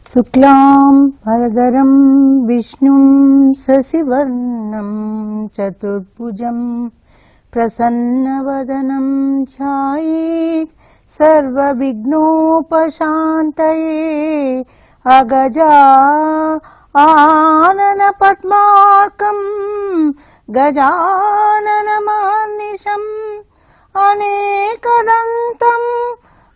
Suklam Bharadaram Vishnum Sasivarnam Chaturbhujam Prasannavadanam Jayet Sarva Vignopashantaye Agaja Anana Padmarkam Gajanana Manisham Anekadantam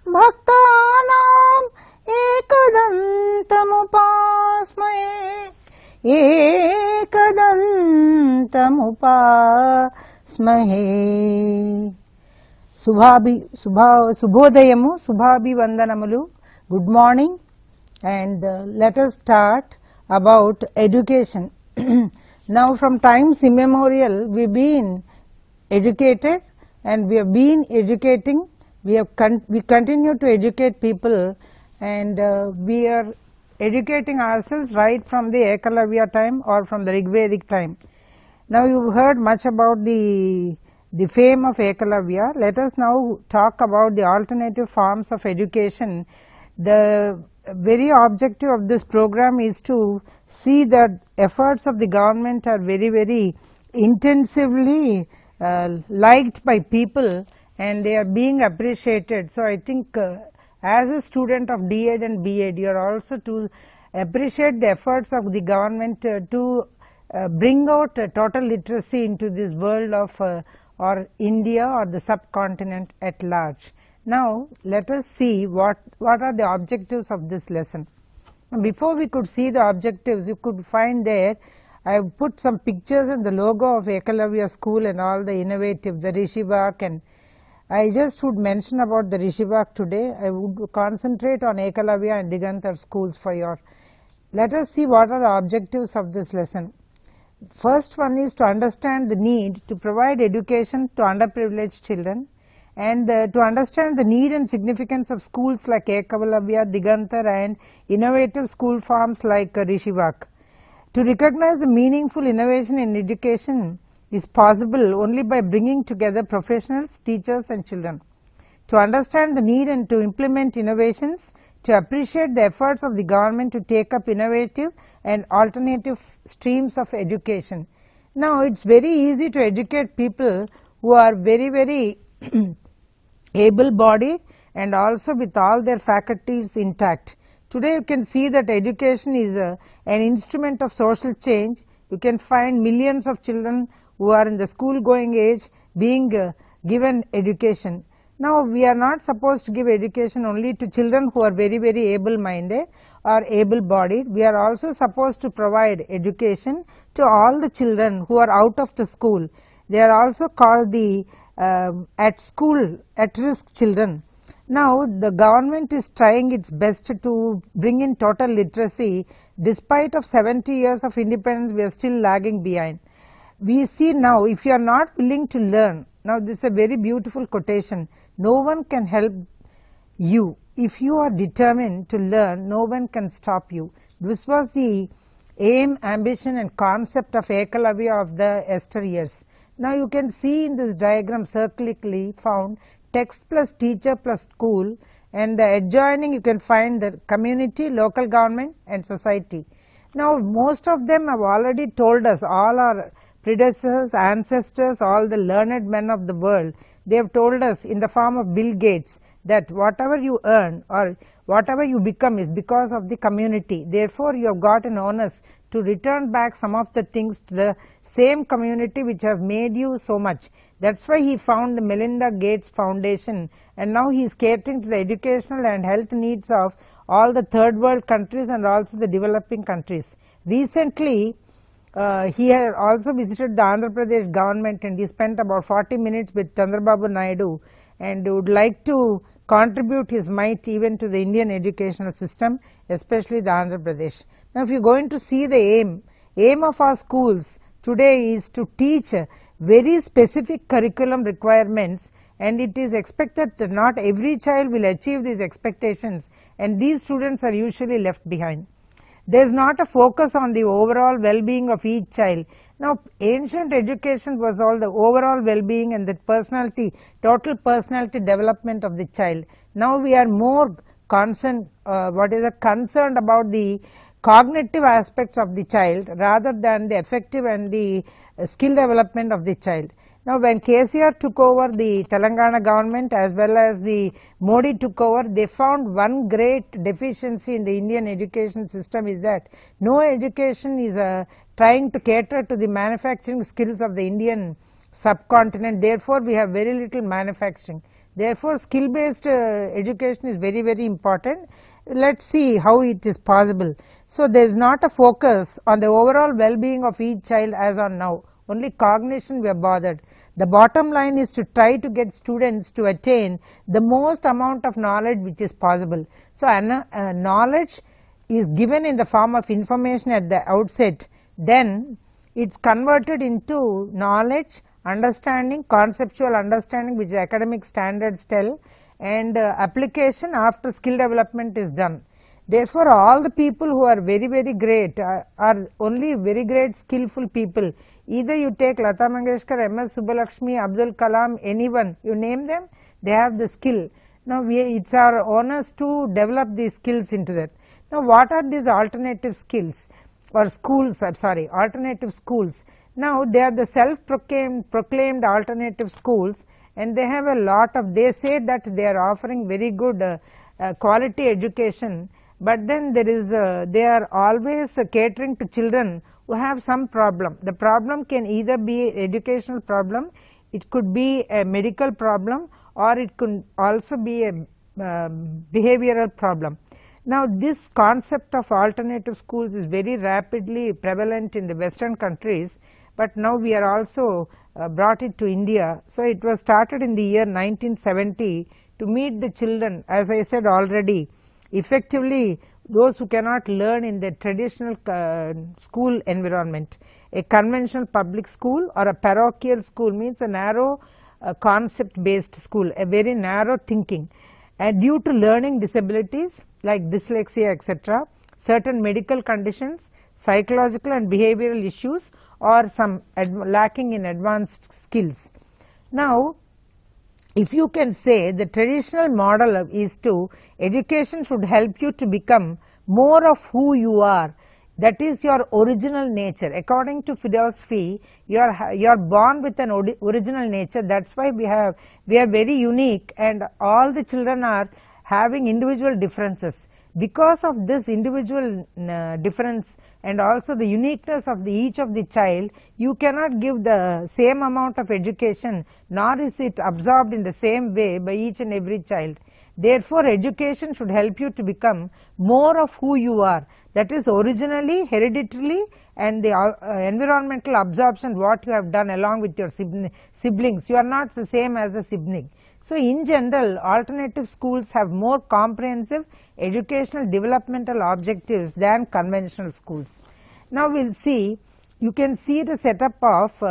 Bhaktanam Ekadanthamupasmahe. Subhodayamu, Subhabi Vandanamulu. Good morning, and let us start about education. Now, from times immemorial, we have been educated, and we have been educating. We continue to educate people, and we are educating ourselves right from the Ekalavya time or from the Rigvedic time. Now, you have heard much about the fame of Ekalavya. Let us now talk about the alternative forms of education. The very objective of this program is to see that efforts of the government are very intensively liked by people, and they are being appreciated. So, I think as a student of D.Ed and B.Ed, you are also to appreciate the efforts of the government to bring out total literacy into this world of or India or the subcontinent at large. Now, let us see what are the objectives of this lesson. Before we could see the objectives, you could find there, I have put some pictures and the logo of Ekalavya school and all the innovative, the Rishivak, and I just would mention about the Rishivak today. I would concentrate on Ekalavya and Digantar schools for your. Let us see what are the objectives of this lesson. First one is to understand the need to provide education to underprivileged children, and to understand the need and significance of schools like Ekalavya, Digantar, and innovative school forms like Rishivak. To recognize the meaningful innovation in education is possible only by bringing together professionals, teachers, and children. To understand the need and to implement innovations, to appreciate the efforts of the government to take up innovative and alternative streams of education. Now, it is very easy to educate people who are very able-bodied and also with all their faculties intact. Today, you can see that education is an instrument of social change. You can find millions of children who are in the school going age being given education. Now, we are not supposed to give education only to children who are very able minded or able bodied. We are also supposed to provide education to all the children who are out of the school. They are also called the at school at risk children. Now, the government is trying its best to bring in total literacy. Despite of 70 years of independence, we are still lagging behind. We see now, if you are not willing to learn, now this is a very beautiful quotation, no one can help you. If you are determined to learn, no one can stop you. This was the aim, ambition, and concept of Ekalavya of the Esther years. Now, you can see in this diagram circularly found text plus teacher plus school, and adjoining you can find the community, local government, and society. Now, most of them have already told us, all our predecessors, ancestors, all the learned men of the world, they have told us in the form of Bill Gates that whatever you earn or whatever you become is because of the community. Therefore, you have got an onus to return back some of the things to the same community which have made you so much. That is why he found the Melinda Gates Foundation, and now he is catering to the educational and health needs of all the third world countries and also the developing countries. Recently, he had also visited the Andhra Pradesh government, and he spent about 40 minutes with Chandrababu Naidu, and would like to contribute his might even to the Indian educational system, especially the Andhra Pradesh. Now, if you are going to see the aim of our schools today is to teach very specific curriculum requirements, and it is expected that not every child will achieve these expectations, and these students are usually left behind. There is not a focus on the overall well-being of each child. Now, ancient education was all the overall well-being and the personality, total personality development of the child. Now, we are more concerned concerned about the cognitive aspects of the child rather than the effective and the skill development of the child. Now, when KCR took over the Telangana government as well as the Modi took over, they found one great deficiency in the Indian education system is that no education is trying to cater to the manufacturing skills of the Indian subcontinent. Therefore, we have very little manufacturing. Therefore, skill based education is very, very important. Let us see how it is possible. So, there is not a focus on the overall well-being of each child as on now. Only cognition we are bothered. The bottom line is to try to get students to attain the most amount of knowledge which is possible. So, knowledge is given in the form of information at the outset, then it is converted into knowledge, understanding, conceptual understanding which academic standards tell, and application after skill development is done. Therefore, all the people who are very, very great are only very great skillful people. Either you take Lata Mangeshkar, MS Subbulakshmi, Abdul Kalam, anyone, you name them, they have the skill. Now, it's our onus to develop these skills into that. Now, what are these alternative skills or schools, alternative schools? Now, they are the self-proclaimed alternative schools, and they have a lot of, they say that they are offering very good quality education, but then there is they are always catering to children who have some problem. The problem can either be an educational problem, it could be a medical problem, or it could also be a behavioral problem. Now, this concept of alternative schools is very rapidly prevalent in the Western countries, but now we are also brought it to India. So, it was started in the year 1970 to meet the children, as I said already, effectively those who cannot learn in the traditional school environment. A conventional public school or a parochial school means a narrow concept based school, a very narrow thinking, and due to learning disabilities like dyslexia etc., certain medical conditions, psychological and behavioral issues, or some lacking in advanced skills. Now, if you can say the traditional model is to education should help you to become more of who you are, that is your original nature. According to philosophy, you are born with an original nature. That is why we are very unique, and all the children are having individual differences. Because of this individual difference and also the uniqueness of each of the child, you cannot give the same amount of education, nor is it absorbed in the same way by each and every child. Therefore, education should help you to become more of who you are, that is originally, hereditarily, and the environmental absorption what you have done along with your siblings. You are not the same as a sibling. So, in general, alternative schools have more comprehensive educational developmental objectives than conventional schools. Now, we will see, you can see the setup of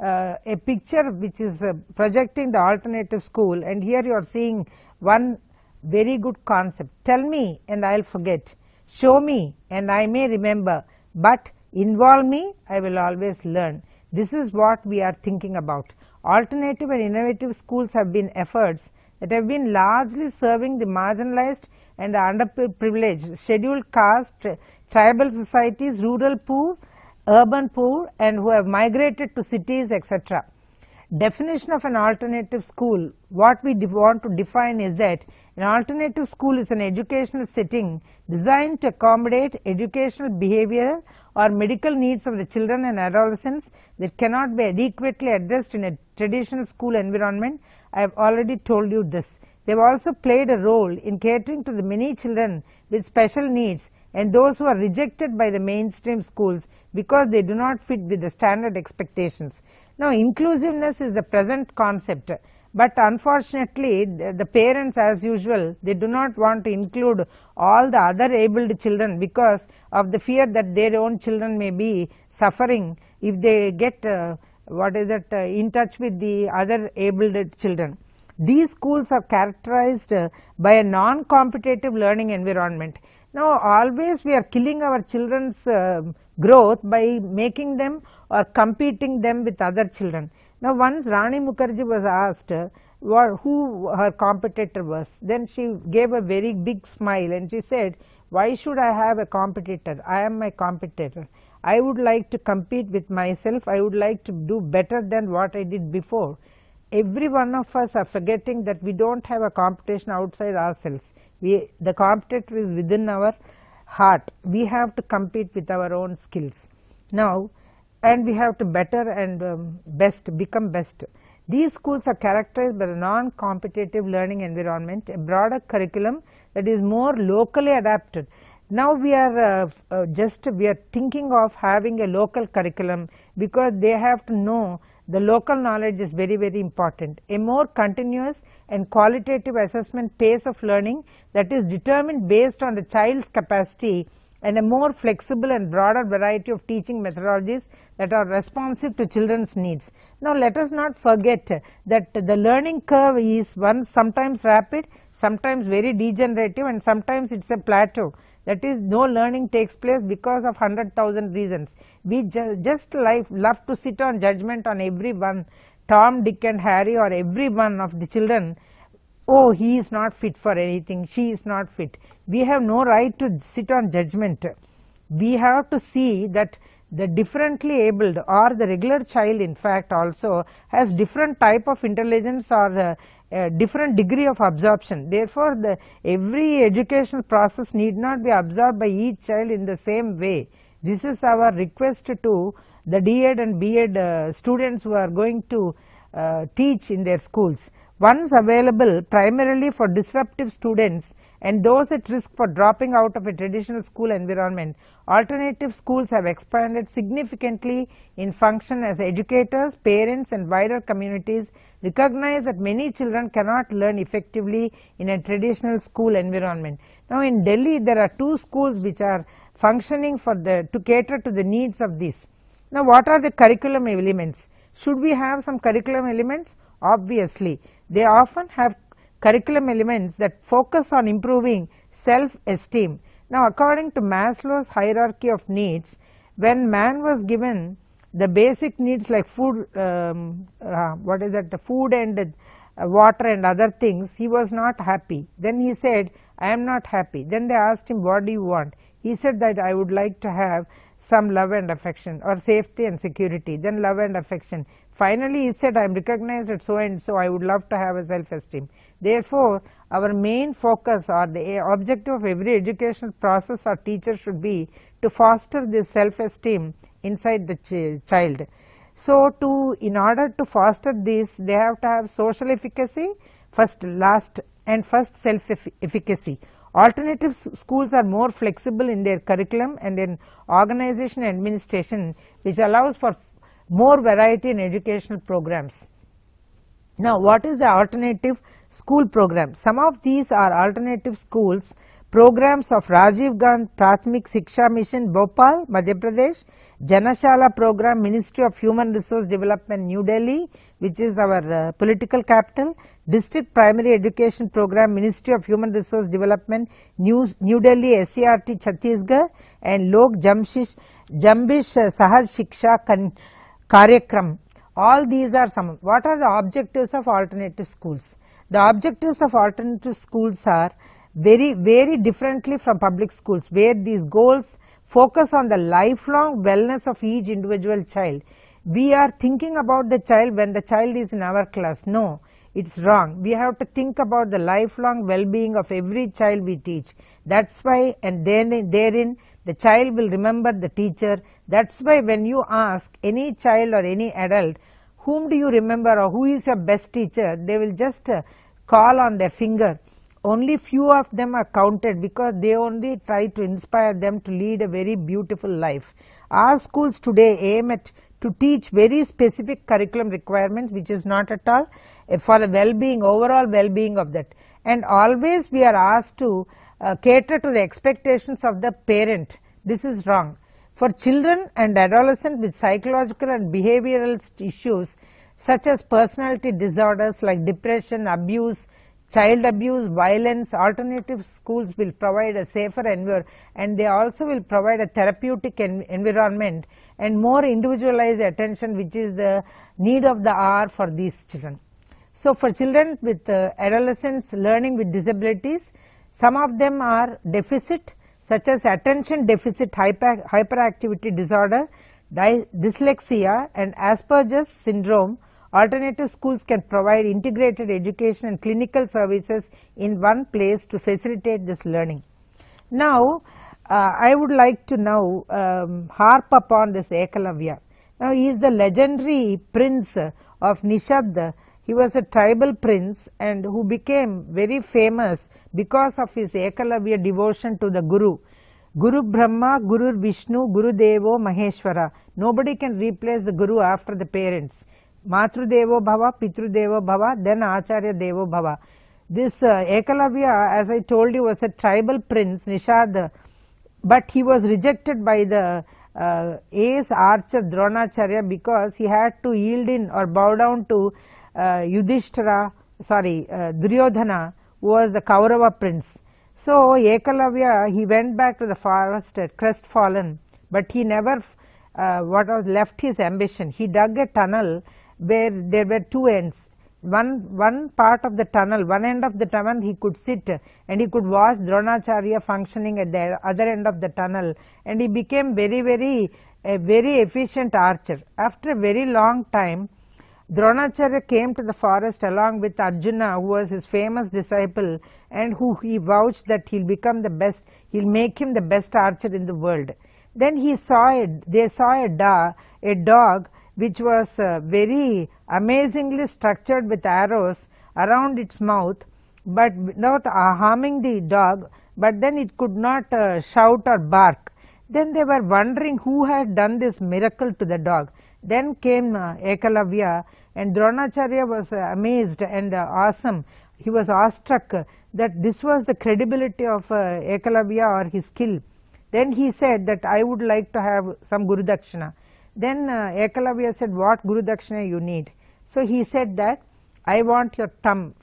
a picture which is projecting the alternative school, and here you are seeing one very good concept. Tell me and I will forget, show me and I may remember, but involve me, I will always learn. This is what we are thinking about. Alternative and innovative schools have been efforts that have been largely serving the marginalized and the underprivileged, scheduled caste, tribal societies, rural poor, urban poor, and who have migrated to cities etc. Definition of an alternative school, what we want to define is that an alternative school is an educational setting designed to accommodate educational, behavioral or medical needs of the children and adolescents that cannot be adequately addressed in a traditional school environment. I have already told you this. They have also played a role in catering to the many children with special needs and those who are rejected by the mainstream schools because they do not fit with the standard expectations. Now, inclusiveness is the present concept, but unfortunately the parents, as usual, they do not want to include all the other abled children because of the fear that their own children may be suffering if they get in touch with the other abled children. These schools are characterized by a non-competitive learning environment. Now, always we are killing our children's growth by making them or competing them with other children. Now once Rani Mukherjee was asked who her competitor was, then she gave a very big smile and she said, why should I have a competitor? I am my competitor. I would like to compete with myself. I would like to do better than what I did before. Every one of us are forgetting that we don't have a competition outside ourselves. The competitor is within our heart. We have to compete with our own skills now, and we have to better and become best. These schools are characterized by a non-competitive learning environment, a broader curriculum that is more locally adapted. Now we are thinking of having a local curriculum because they have to know the local knowledge is very, very important. A more continuous and qualitative assessment pace of learning that is determined based on the child's capacity, and a more flexible and broader variety of teaching methodologies that are responsive to children's needs. Now let us not forget that the learning curve is sometimes rapid, sometimes very degenerative, and sometimes it is a plateau. That is, no learning takes place because of 100,000 reasons. We just love to sit on judgment on every one, Tom, Dick and Harry, or every one of the children. Oh, he is not fit for anything, she is not fit. We have no right to sit on judgment. We have to see that the differently abled or the regular child in fact also has different type of intelligence or different degree of absorption. Therefore, every educational process need not be absorbed by each child in the same way. This is our request to the D.Ed and B.Ed students who are going to teach in their schools. Once available primarily for disruptive students and those at risk for dropping out of a traditional school environment, alternative schools have expanded significantly in function as educators, parents and wider communities recognize that many children cannot learn effectively in a traditional school environment. Now in Delhi there are 2 schools which are functioning to cater to the needs of this. Now what are the curriculum elements? Should we have some curriculum elements? Obviously, they often have curriculum elements that focus on improving self-esteem. Now according to Maslow's hierarchy of needs, when man was given the basic needs like food, food and water and other things, he was not happy. Then he said, I am not happy. Then they asked him, what do you want? He said that I would like to have some love and affection, or safety and security, then love and affection. Finally he said, I am recognized at so and so, I would love to have a self-esteem. Therefore our main focus or the objective of every educational process or teacher should be to foster this self-esteem inside the child. So in order to foster this, they have to have social efficacy first, last, and first self-efficacy. Alternative schools are more flexible in their curriculum and in organization and administration, which allows for more variety in educational programs. Now what is the alternative school program? Some of these are alternative schools programs of Rajiv Gandhi Prathmik Shiksha Mission, Bhopal, Madhya Pradesh, Janashala program, Ministry of Human Resource Development, New Delhi, which is our political capital, District Primary Education Program, Ministry of Human Resource Development, New Delhi, SCERT, Chhattisgarh, and Lok Jambish Sahaj Shiksha Karyakram. All these are some. What are the objectives of alternative schools? The objectives of alternative schools are very differently from public schools, where these goals focus on the lifelong wellness of each individual child. We are thinking about the child when the child is in our class. No, it's wrong. We have to think about the lifelong well-being of every child we teach. That's why, and then therein the child will remember the teacher. That's why when you ask any child or any adult, whom do you remember or who is your best teacher, they will just call on their finger. Only few of them are counted because they only try to inspire them to lead a very beautiful life. Our schools today aim at to teach very specific curriculum requirements, which is not at all for the well-being, overall well-being of that. And always we are asked to cater to the expectations of the parent. This is wrong. For children and adolescents with psychological and behavioral issues such as personality disorders like depression, abuse, child abuse, violence. Alternative schools will provide a safer environment, and they also will provide a therapeutic environment and more individualized attention, which is the need of the hour for these children. So, for children with adolescents learning with disabilities, some of them are deficit, such as attention deficit hyperactivity disorder, dyslexia and Asperger's syndrome. Alternative schools can provide integrated education and clinical services in one place to facilitate this learning. Now, I would like to now harp upon this Ekalavya. Now, he is the legendary prince of Nishad. He was a tribal prince and who became very famous because of his Ekalavya devotion to the Guru. Guru Brahma, Guru Vishnu, Guru Devo Maheshwara. Nobody can replace the Guru after the parents. Matru Devo Bhava, Pitru Devo Bhava, then Acharya Devo Bhava. This Ekalavya, as I told you, was a tribal prince, Nishad, but he was rejected by the ace archer Dronacharya because he had to yield in or bow down to Duryodhana, who was the Kaurava prince. So, Ekalavya, he went back to the forest crestfallen, but he never left his ambition. He dug a tunnel where there were two ends. One part of the tunnel, one end of the tunnel he could sit and he could watch Dronacharya functioning at the other end of the tunnel, and he became very efficient archer. After a very long time, Dronacharya came to the forest along with Arjuna, who was his famous disciple and who he vouched that he'll become the best, he'll make him the best archer in the world. Then they saw a dog which was very amazingly structured with arrows around its mouth, but not harming the dog, but then it could not shout or bark. Then they were wondering who had done this miracle to the dog. Then came Ekalavya, and Dronacharya was amazed and awesome. He was awestruck that this was the credibility of Ekalavya or his skill. Then he said that I would like to have some Guru Dakshina. Then Ekalavya said, what Guru Dakshina you need? So he said that I want your thumb,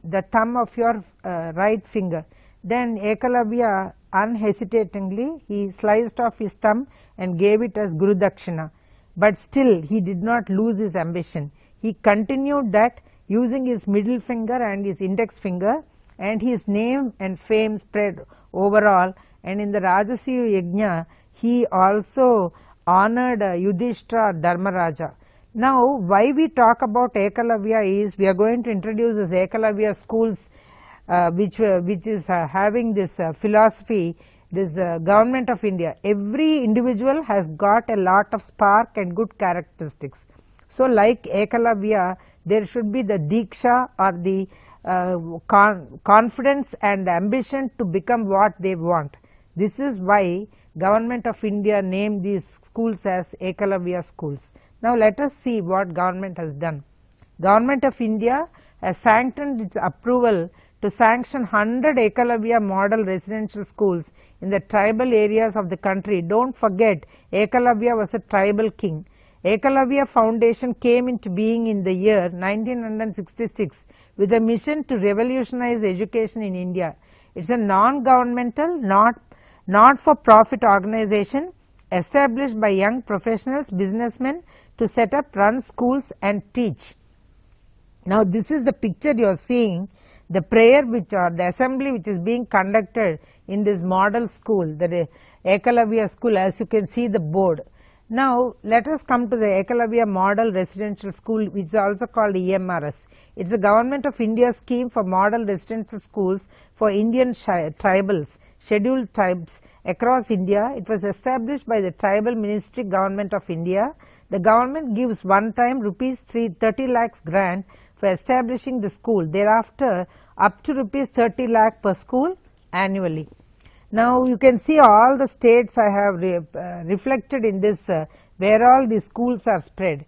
the thumb of your right finger. Then Ekalavya unhesitatingly he sliced off his thumb and gave it as Guru Dakshina. But still he did not lose his ambition. He continued that using his middle finger and his index finger, and his name and fame spread overall, and in the Rajasuya Yajna he also honored Yudhishthira Dharmaraja. Now, why we talk about Ekalavya is we are going to introduce this Ekalavya schools which is having this philosophy, this government of India. Every individual has got a lot of spark and good characteristics. So, like Ekalavya, there should be the Diksha or the confidence and ambition to become what they want. This is why Government of India named these schools as Ekalavya schools. Now, let us see what government has done. Government of India has sanctioned its approval to sanction 100 Ekalavya model residential schools in the tribal areas of the country. Don't forget, Ekalavya was a tribal king. Ekalavya Foundation came into being in the year 1966 with a mission to revolutionize education in India. It is a non-governmental, not-for-profit organization established by young professionals, businessmen to set up, run schools and teach. Now, this is the picture you are seeing, the prayer which or the assembly which is being conducted in this model school, the Ekalavya school, as you can see the board. Now, let us come to the Ekalavya Model Residential School, which is also called EMRS. It is a Government of India scheme for model residential schools for Indian tribals, scheduled tribes across India. It was established by the Tribal Ministry, Government of India. The government gives one-time rupees 30 lakhs grant for establishing the school. Thereafter, up to rupees 30 lakh per school annually. Now, you can see all the states I have reflected in this where all the schools are spread.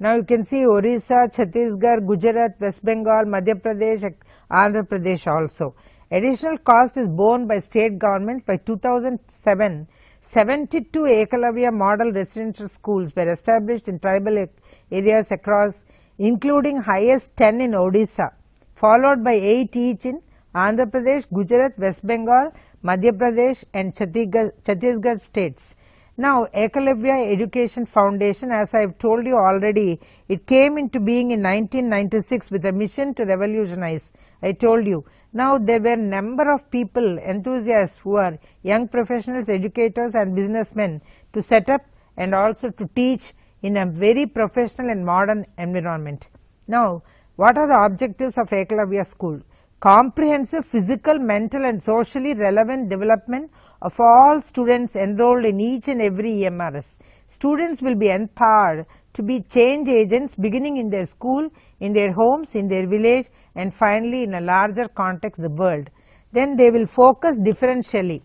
Now, you can see Orissa, Chhattisgarh, Gujarat, West Bengal, Madhya Pradesh, Andhra Pradesh also. Additional cost is borne by state governments. By 2007, 72 Ekalavya model residential schools were established in tribal areas across, including highest 10 in Odisha. followed by 8 each in Andhra Pradesh, Gujarat, West Bengal, Madhya Pradesh and Chhattisgarh states. Now, Ekalavya Education Foundation, as I have told you already, it came into being in 1996 with a mission to revolutionize. I told you. Now, there were a number of people, enthusiasts who are young professionals, educators and businessmen to set up and also to teach in a very professional and modern environment. Now, what are the objectives of Ekalavya School? Comprehensive physical, mental and socially relevant development of all students enrolled in each and every EMRS. Students will be empowered to be change agents beginning in their school, in their homes, in their village and finally in a larger context, the world. Then they will focus differentially.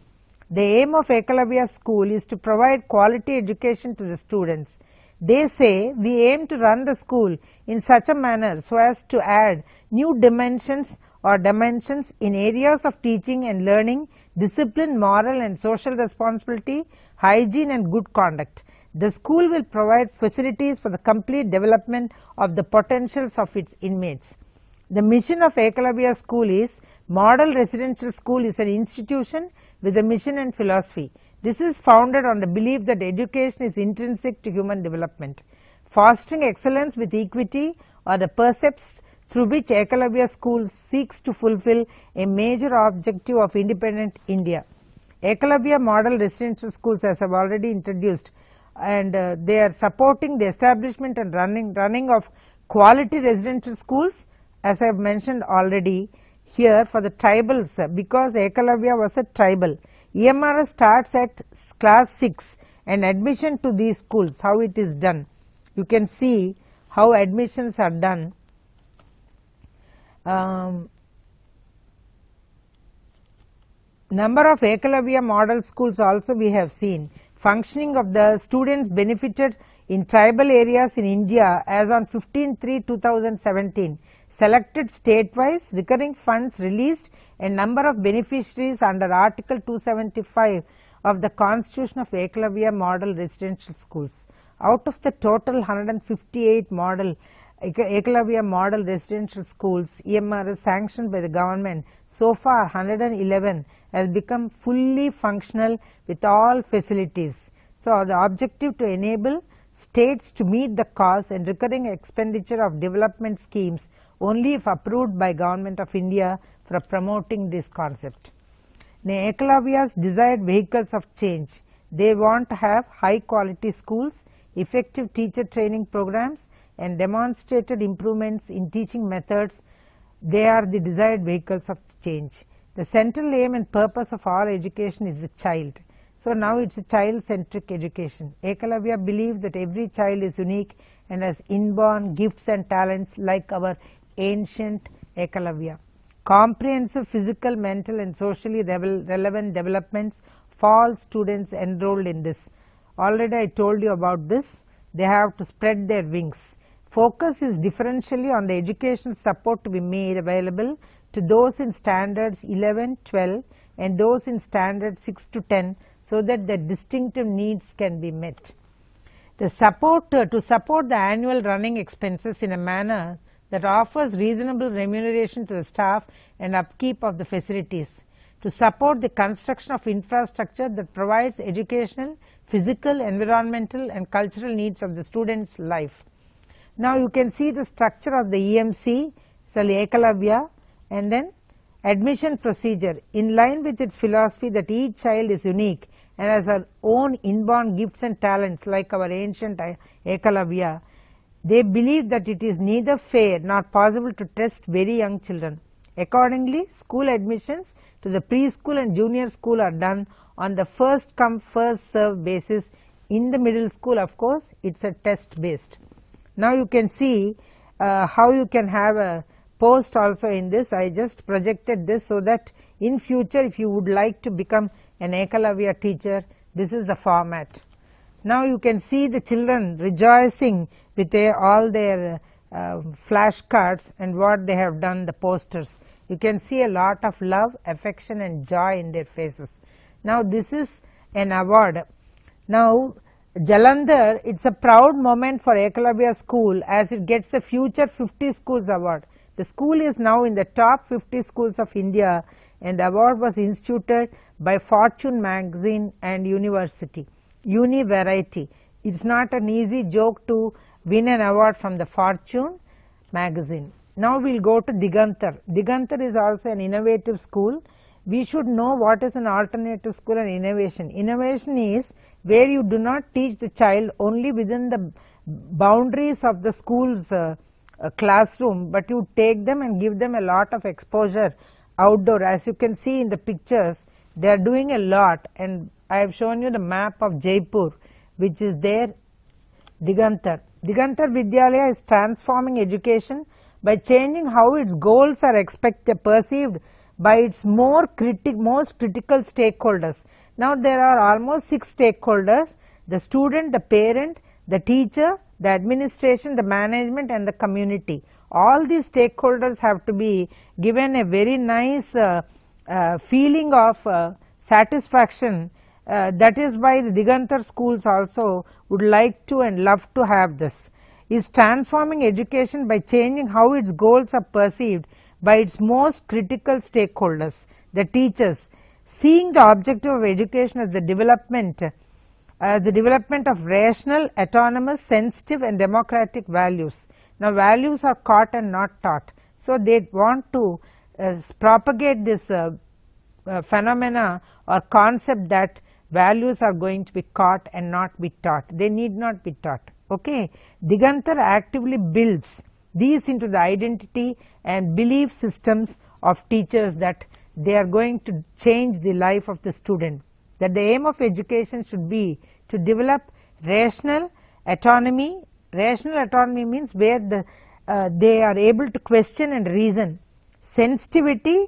The aim of Ekalavya School is to provide quality education to the students. They say we aim to run the school in such a manner so as to add new dimensions in areas of teaching and learning, discipline, moral and social responsibility, hygiene and good conduct. The school will provide facilities for the complete development of the potentials of its inmates. The mission of Ekalavya School is Model Residential School is an institution with a mission and philosophy. This is founded on the belief that education is intrinsic to human development. Fostering excellence with equity are the precepts through which Ekalavya School seeks to fulfill a major objective of independent India. Ekalavya Model Residential Schools, as I have already introduced, and they are supporting the establishment and running of quality residential schools, as I have mentioned already here, for the tribals, because Ekalavya was a tribal. EMRS starts at class 6 and admission to these schools, how it is done. You can see how admissions are done. Number of Ekalavya model schools also we have seen. Functioning of the students benefited in tribal areas in India as on 15/3/2017. Selected state-wise, recurring funds released and number of beneficiaries under Article 275 of the Constitution of Eklavya Model Residential Schools. Out of the total 158 Eklavya Model Residential Schools EMRS sanctioned by the government, so far 111 has become fully functional with all facilities. So, the objective to enable states to meet the cost and recurring expenditure of development schemes only if approved by Government of India for promoting this concept. Now, Eklavya's desired vehicles of change. They want to have high quality schools, effective teacher training programs and demonstrated improvements in teaching methods. They are the desired vehicles of change. The central aim and purpose of all education is the child. So, now it is a child centric education. Ekalavya believes that every child is unique and has inborn gifts and talents like our ancient Ekalavya. Comprehensive physical, mental and socially relevant developments for all students enrolled in this. Already I told you about this. They have to spread their wings. Focus is differentially on the educational support to be made available to those in standards 11, 12 and those in standards 6 to 10, so that the distinctive needs can be met. The support to support the annual running expenses in a manner that offers reasonable remuneration to the staff and upkeep of the facilities. To support the construction of infrastructure that provides educational, physical, environmental and cultural needs of the student's life. Now, you can see the structure of the EMC, so Ekalavya, and then admission procedure in line with its philosophy that each child is unique and has her own inborn gifts and talents like our ancient Ekalavya. They believe that it is neither fair nor possible to test very young children. Accordingly, school admissions to the preschool and junior school are done on the first come first serve basis. In the middle school, of course, it is a test based. Now, you can see how you can have a post also in this. I just projected this so that in future if you would like to become an Ekalavya teacher, this is the format. Now, you can see the children rejoicing with all their flashcards and what they have done, the posters. You can see a lot of love, affection and joy in their faces. Now, this is an award. Now, Jalandhar, it is a proud moment for Ekalavya School as it gets the Future 50 Schools Award. The school is now in the top 50 schools of India, and the award was instituted by Fortune magazine and University. Univariety. It's not an easy joke to win an award from the Fortune magazine. Now we will go to Digantar. Digantar is also an innovative school. We should know what is an alternative school and innovation. Innovation is where you do not teach the child only within the boundaries of the school's classroom, but you take them and give them a lot of exposure outdoor. As you can see in the pictures, they are doing a lot, and I have shown you the map of Jaipur, which is there. Digantar. Digantar Vidyalaya is transforming education by changing how its goals are perceived by its most critical stakeholders. Now there are almost 6 stakeholders: the student, the parent, the teacher, the administration, the management and the community. All these stakeholders have to be given a very nice feeling of satisfaction. That is why the Digantar schools also would like to and love to have this. Is transforming education by changing how its goals are perceived by its most critical stakeholders, the teachers, seeing the objective of education as the development of rational, autonomous, sensitive and democratic values. Now values are caught and not taught. So they want to propagate this phenomena or concept that values are going to be caught and not be taught. They need not be taught. Okay. Digantar actively builds these into the identity and belief systems of teachers, that they are going to change the life of the student. That the aim of education should be to develop rational autonomy. Rational autonomy means where they are able to question and reason. Sensitivity,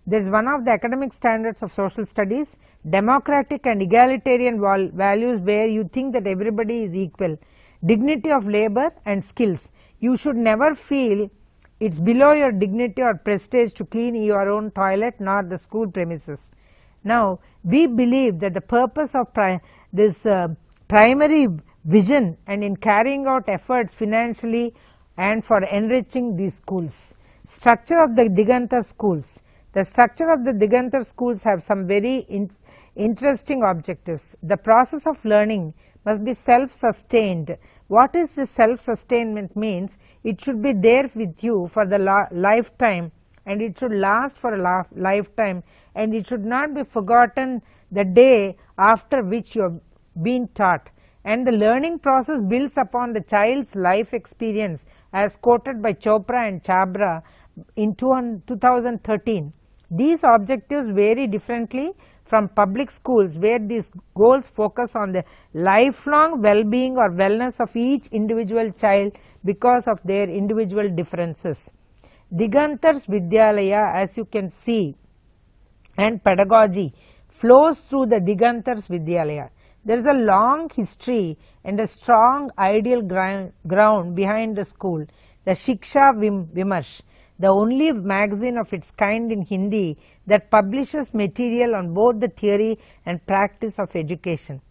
there is one of the academic standards of social studies. Democratic and egalitarian values, where you think that everybody is equal. Dignity of labor and skills. You should never feel it's below your dignity or prestige to clean your own toilet nor the school premises. Now we believe that the purpose of this primary vision and in carrying out efforts financially and for enriching these schools. Structure of the Digantar schools. The structure of the Digantar schools have some very interesting objectives. The process of learning must be self-sustained. What is this self-sustainment means? It should be there with you for the lifetime, and it should last for a lifetime, and it should not be forgotten the day after which you have been taught. And the learning process builds upon the child's life experience, as quoted by Chopra and Chabra in 2013. These objectives vary differently from public schools, where these goals focus on the lifelong well-being or wellness of each individual child because of their individual differences. Digantar's Vidyalaya, as you can see, and pedagogy flows through the Digantar's Vidyalaya. There is a long history and a strong ideal ground behind the school. The Shiksha Vimarsh, the only magazine of its kind in Hindi that publishes material on both the theory and practice of education.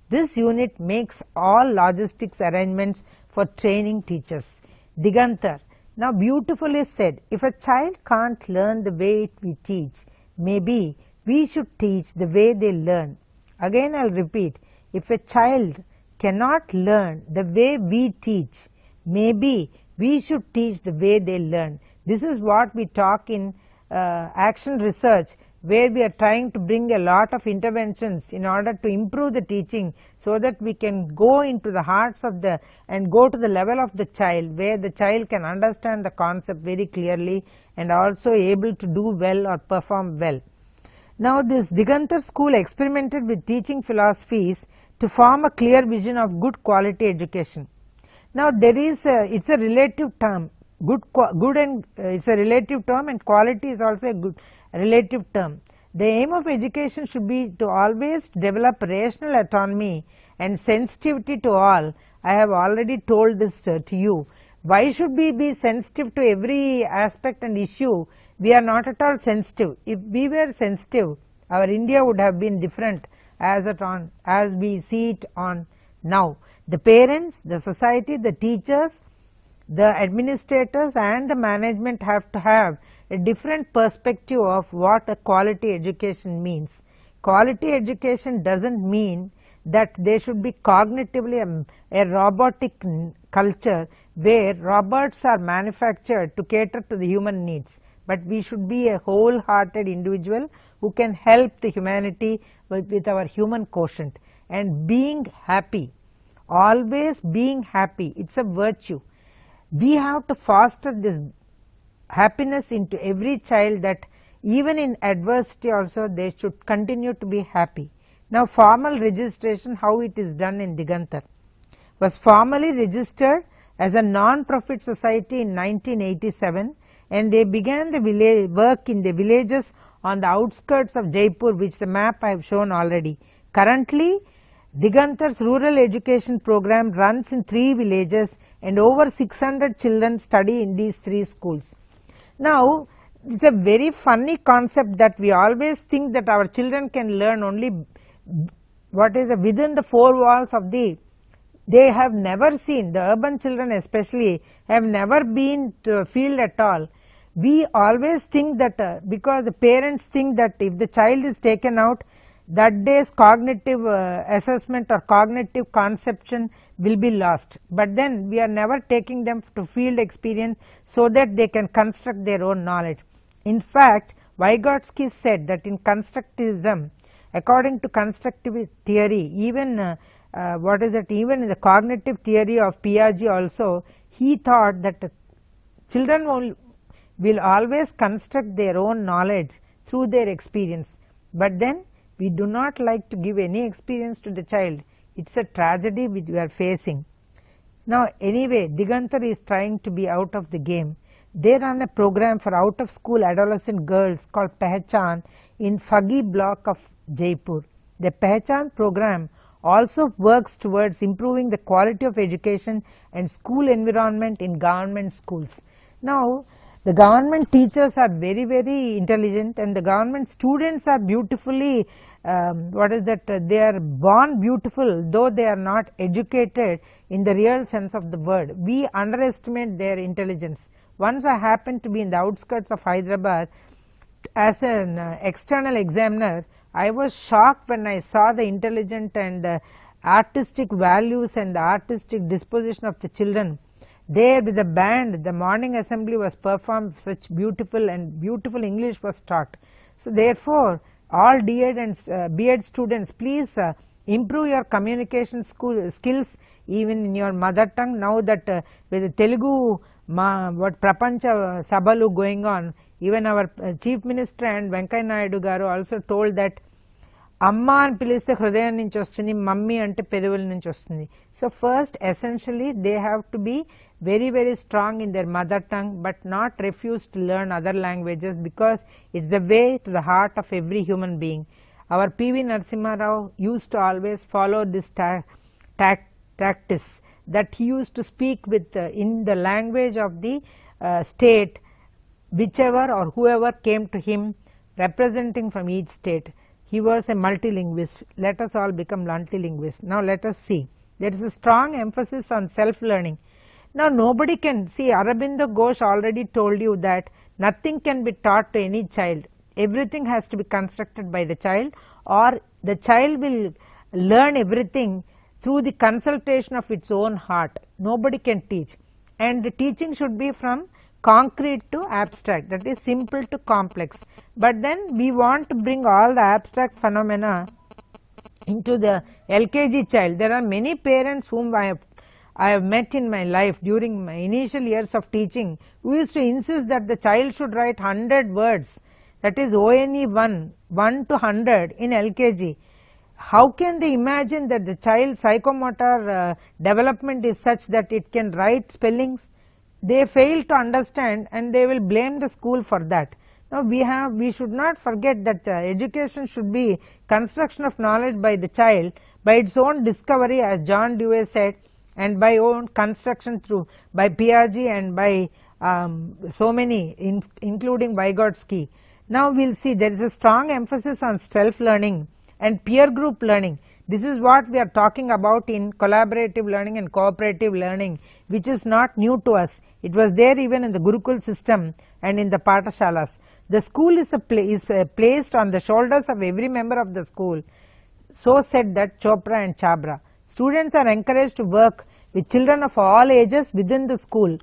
This unit makes all logistics arrangements for training teachers. Digantar. Now beautifully said, if a child can't learn the way we teach, maybe we should teach the way they learn. Again I will repeat, if a child cannot learn the way we teach, maybe we should teach the way they learn. This is what we talk in action research, where we are trying to bring a lot of interventions in order to improve the teaching, so that we can go into the hearts of and go to the level of the child, where the child can understand the concept very clearly and also able to do well or perform well. Now this Digantar school experimented with teaching philosophies to form a clear vision of good quality education. Now there is it's a relative term. Good and it's a relative term, and quality is also a good relative term. The aim of education should be to always develop rational autonomy and sensitivity to all. I have already told this to you. Why should we be sensitive to every aspect and issue? We are not at all sensitive. If we were sensitive, our India would have been different as we see it on now. The parents, the society, the teachers, the administrators and the management have to have a different perspective of what a quality education means. Quality education doesn't mean that they should be cognitively a robotic culture where robots are manufactured to cater to the human needs, but we should be a wholehearted individual who can help the humanity with our human quotient. And being happy, always being happy, it's a virtue. We have to foster this happiness into every child, that even in adversity also they should continue to be happy. Now, formal registration, how it is done in Digantar, was formally registered as a non-profit society in 1987, and they began the work in the villages on the outskirts of Jaipur, which the map I have shown already. Currently, Digantar's rural education program runs in 3 villages and over 600 children study in these 3 schools. Now, it is a very funny concept that we always think that our children can learn only within the 4 walls of they have never seen, the urban children especially have never been to a field at all. We always think that because the parents think that if the child is taken out, that day's cognitive assessment or cognitive conception will be lost, but then we are never taking them to field experience so that they can construct their own knowledge. In fact, Vygotsky said that in constructivism, according to constructivist theory, even even in the cognitive theory of Piaget also, he thought that children will always construct their own knowledge through their experience, but then we do not like to give any experience to the child. It's a tragedy which we are facing. Now, anyway, Digantar is trying to be out of the game. They run a program for out of school adolescent girls called Pehchan in Phagi block of Jaipur. The Pehchan program also works towards improving the quality of education and school environment in government schools. Now, the government teachers are very, very intelligent, and the government students are beautifully they are born beautiful, though they are not educated in the real sense of the word. We underestimate their intelligence. Once I happened to be in the outskirts of Hyderabad as an external examiner, I was shocked when I saw the intelligent and artistic values and the artistic disposition of the children. There with the band, the morning assembly was performed, such beautiful English was taught. So therefore, all D.Ed and B.Ed students, please improve your communication skills even in your mother tongue. Now that with the Telugu Prapancha Sabalu going on, even our Chief Minister and Venkaiah Naidu garu also told that Amma అని పిలిస్తే హృదయం నుంచి వస్తుంది, mummy అంటే పెదవుల నుంచి వస్తుంది. So first, essentially they have to be very, very strong in their mother tongue, but not refuse to learn other languages, because it's the way to the heart of every human being. Our P.V. Narasimha Rao used to always follow this practice, that he used to speak with in the language of the state, whichever or whoever came to him representing from each state. He was a multilinguist. Let us all become multilinguists. Now let us see. There is a strong emphasis on self-learning. Now nobody can see, Aurobindo Ghosh already told you that nothing can be taught to any child. Everything has to be constructed by the child, or the child will learn everything through the consultation of its own heart. Nobody can teach, and the teaching should be from concrete to abstract, that is simple to complex. But then we want to bring all the abstract phenomena into the LKG child. There are many parents whom I have met in my life during my initial years of teaching, who used to insist that the child should write 100 words, that is ONE 1 to 100 in LKG. How can they imagine that the child's psychomotor development is such that it can write spellings? They fail to understand, and they will blame the school for that. Now we should not forget that education should be construction of knowledge by the child, by its own discovery, as John Dewey said, and by own construction by Piaget and by so many including Vygotsky. Now we will see there is a strong emphasis on self-learning and peer group learning. This is what we are talking about in collaborative learning and cooperative learning, which is not new to us. It was there even in the Gurukul system and in the Pathashalas. The school is placed on the shoulders of every member of the school. So said that Chopra and Chabra. Students are encouraged to work with children of all ages within the school.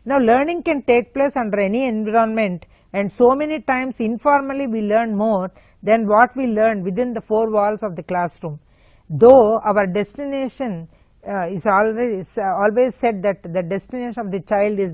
Now learning can take place under any environment, and so many times informally we learn more than what we learn within the four walls of the classroom. Though our destination is always said that the destination of the child is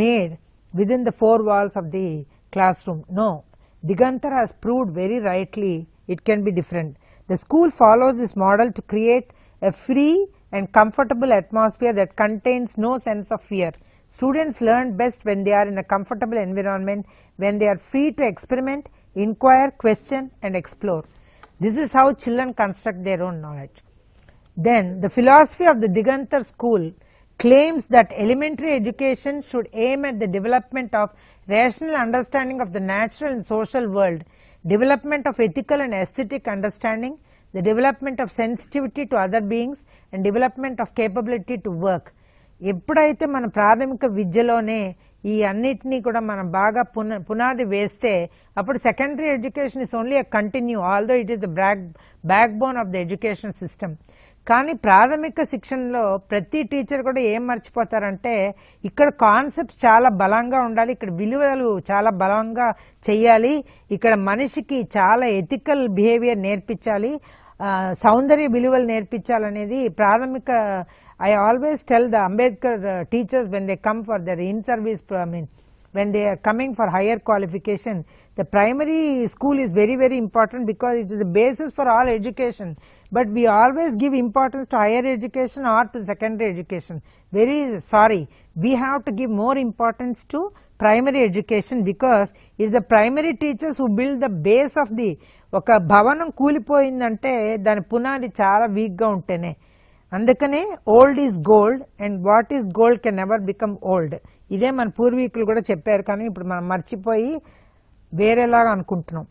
made within the four walls of the classroom. No, Digantar has proved very rightly it can be different. The school follows this model to create a free and comfortable atmosphere that contains no sense of fear. Students learn best when they are in a comfortable environment, when they are free to experiment, inquire, question and explore. This is how children construct their own knowledge. Then the philosophy of the Digantar school claims that elementary education should aim at the development of rational understanding of the natural and social world, development of ethical and aesthetic understanding, the development of sensitivity to other beings and development of capability to work. ఎప్పుడైతే మన ప్రాథమిక విద్యలోనే ఈ అన్నిటినీ కూడా మనం బాగా పునాది వేస్తే అప్పుడు secondary education is only a continue, although it is the back bone of the education system. కానీ ప్రాథమిక శిక్షణలో ప్రతి టీచర్ కూడా ఏం మర్చిపోతారంటే ఇక్కడ కాన్సెప్ట్స్ చాలా బలంగా ఉండాలి, ఇక్కడ విలువలు చాలా బలంగా చెయ్యాలి, ఇక్కడ మనిషికి చాలా ఎథికల్ బిహేవియర్ నేర్పించాలి, సౌందర్య విలువలు నేర్పించాలనేది ప్రాథమిక. I always tell the Ambedkar teachers when they come for their in-service, when they are coming for higher qualification, the primary school is very, very important because it is the basis for all education. But we always give importance to higher education or to secondary education. Very sorry, we have to give more importance to primary education because it is the primary teachers who build the base of the. ఒక భవనం కూలిపోయిందంటే దాని పునాది చాలా week గా ఉంటేనే. అందుకనే old is gold and what is gold can never become old. ఇదే మన పూర్వీకులు కూడా చెప్పారు, కానీ ఇప్పుడు మనం మర్చిపోయి వేరేలాగా అనుకుంటున్నాం.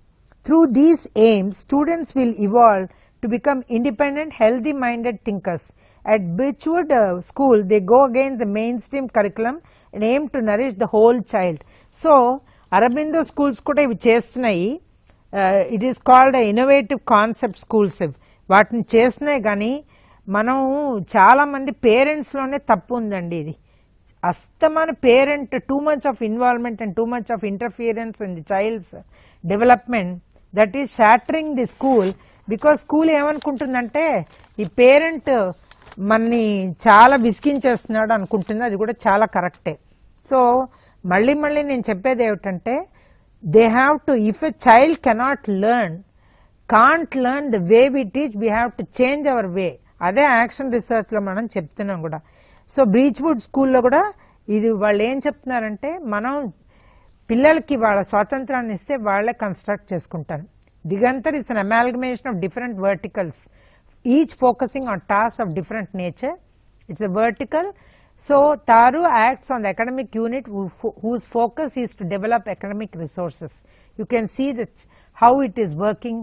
Through these aims students will evolve to become independent healthy minded thinkers. At Beechwood school they go against the main stream curriculum and aim to nourish the whole child. So Aurobindo schools కూడా ఇవి చేస్తున్నాయి. It is called innovative concept schools. వాటిని చేస్తున్నాయి, కానీ మనం చాలా మంది parents లోనే తప్పు ఉందండి. ఇది అస్తమాన parent too much of involvement and too much of interference in the child's development, that is shattering the school. Because school ఏమనుకుంటుందంటే ఈ పేరెంట్ మనని చాలా విసిగించేస్తున్నాడు అనుకుంటుంది. అది కూడా చాలా కరెక్టే. సో మళ్ళీ నేను చెప్పేది ఏమిటంటే they have to, if a child can't learn the way we teach, we have to change our way. అదే యాక్షన్ రీసెర్చ్ లో మనం చెప్తున్నాం కూడా. సో బ్రీచ్వుడ్ స్కూల్లో కూడా ఇది వాళ్ళు ఏం చెప్తున్నారంటే మనం పిల్లలకి వాళ్ళ స్వాతంత్రాన్ని ఇస్తే వాళ్ళే కన్స్ట్రక్ట్ చేసుకుంటారు. Digantar is an amalgamation of different verticals, each focusing on task of different nature. It's a vertical. So Taru acts on the academic unit whose focus is to develop academic resources. You can see that how it is working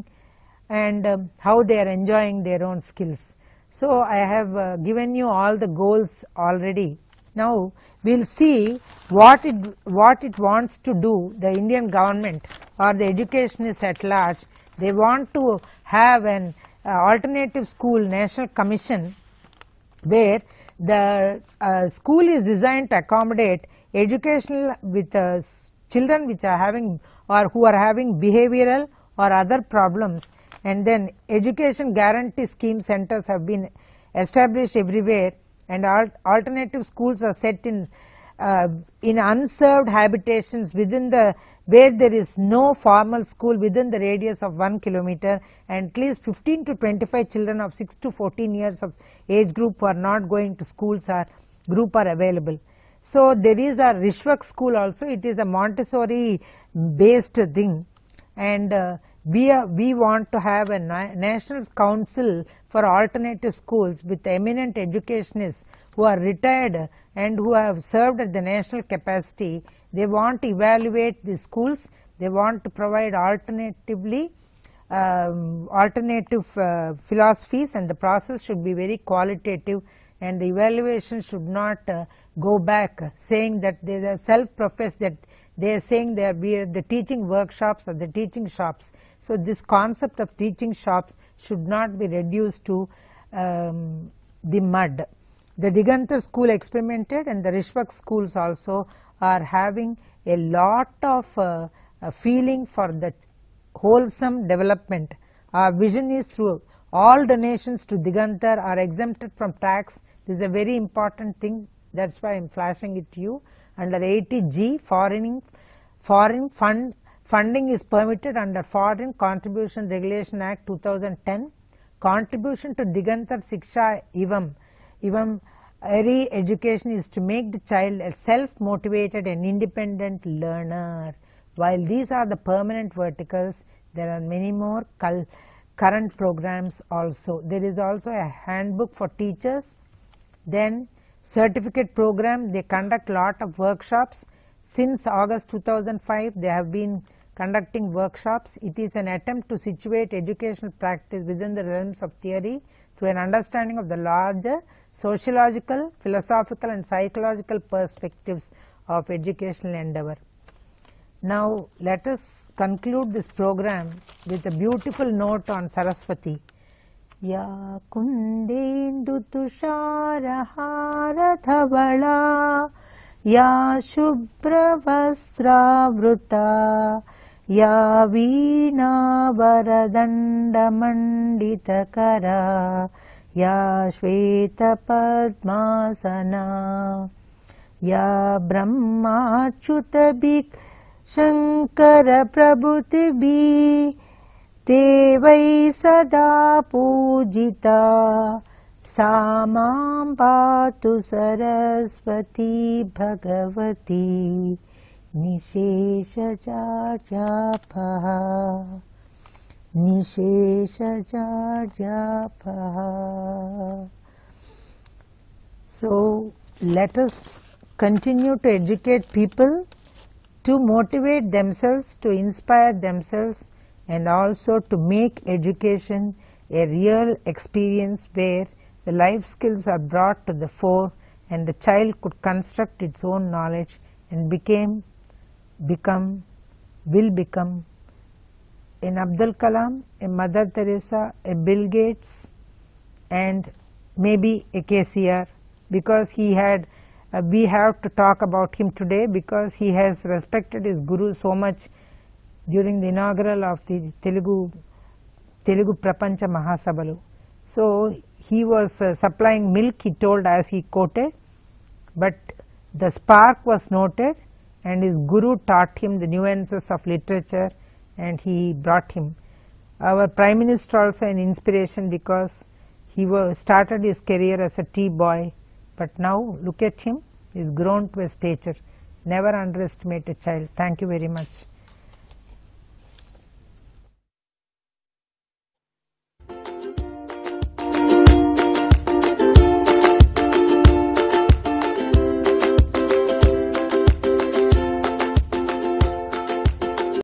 and how they are enjoying their own skills. So I have given you all the goals already. Now we will see what it wants to do. The Indian government or the educationists at large, they want to have an alternative school national commission where the school is designed to accommodate educational with children which are having or who are having behavioral or other problems, and then education guarantee scheme centers have been established everywhere, and alternative schools are set in unserved habitations within the where there is no formal school within the radius of 1 kilometer, and at least 15 to 25 children of 6 to 14 years of age group who are not going to schools are available. So there is a Rishwak school also. It is a Montessori based thing, and we want to have a national council for alternative schools with eminent educationists who are retired and who have served at the national capacity. They want to evaluate the schools. They want to provide alternatively alternative philosophies, and the process should be very qualitative, and the evaluation should not go back saying that they are self-professed, that they are saying they are the teaching workshops or the teaching shops. So this concept of teaching shops should not be reduced to the mud. The Digantar school experimented, and the Rishvak schools also are having a lot of feeling for the wholesome development. Our vision is through all donations to Digantar are exempted from tax. This is a very important thing, that is why I am flashing it to you. Under 80G, foreign funding is permitted under Foreign Contribution Regulation Act 2010. Contribution to Digantar Shiksha Evam Early education is to make the child a self-motivated and independent learner. While these are the permanent verticals, there are many more current programs also. There is also a handbook for teachers. Then certificate program, they conduct lot of workshops. Since August 2005, they have been conducting workshops. It is an attempt to situate educational practice within the realms of theory through an understanding of the larger sociological, philosophical and psychological perspectives of educational endeavor. Now let us conclude this program with a beautiful note on Saraswati. Ya kundendu tusharahara dhavala, ya shubhra vastra vruta, ya veena varadanda manditakara, ya shveta padmasana, ya brahmachyutabhik Shankara Prabhutibhi Devai Sada Pujita Samam Patu Saraswati Bhagavati Nishesha Jarjapaha Nishesha Jarjapaha. So let us continue to educate people, to motivate themselves, to inspire themselves, and also to make education a real experience where the life skills are brought to the fore and the child could construct its own knowledge and will become an Abdul Kalam, a Mother Teresa, a Bill Gates, and maybe a KCR, because he had we have to talk about him today because he has respected his guru so much during the inaugural of the Telugu Prapancha Mahasabalu. So he was supplying milk, he told, as he quoted, but the spark was noted and his guru taught him the nuances of literature and he brought him. Our Prime Minister also an inspiration because he started his career as a tea boy, but now look at him, he is grown to a stature. Never underestimate a child. Thank you very much.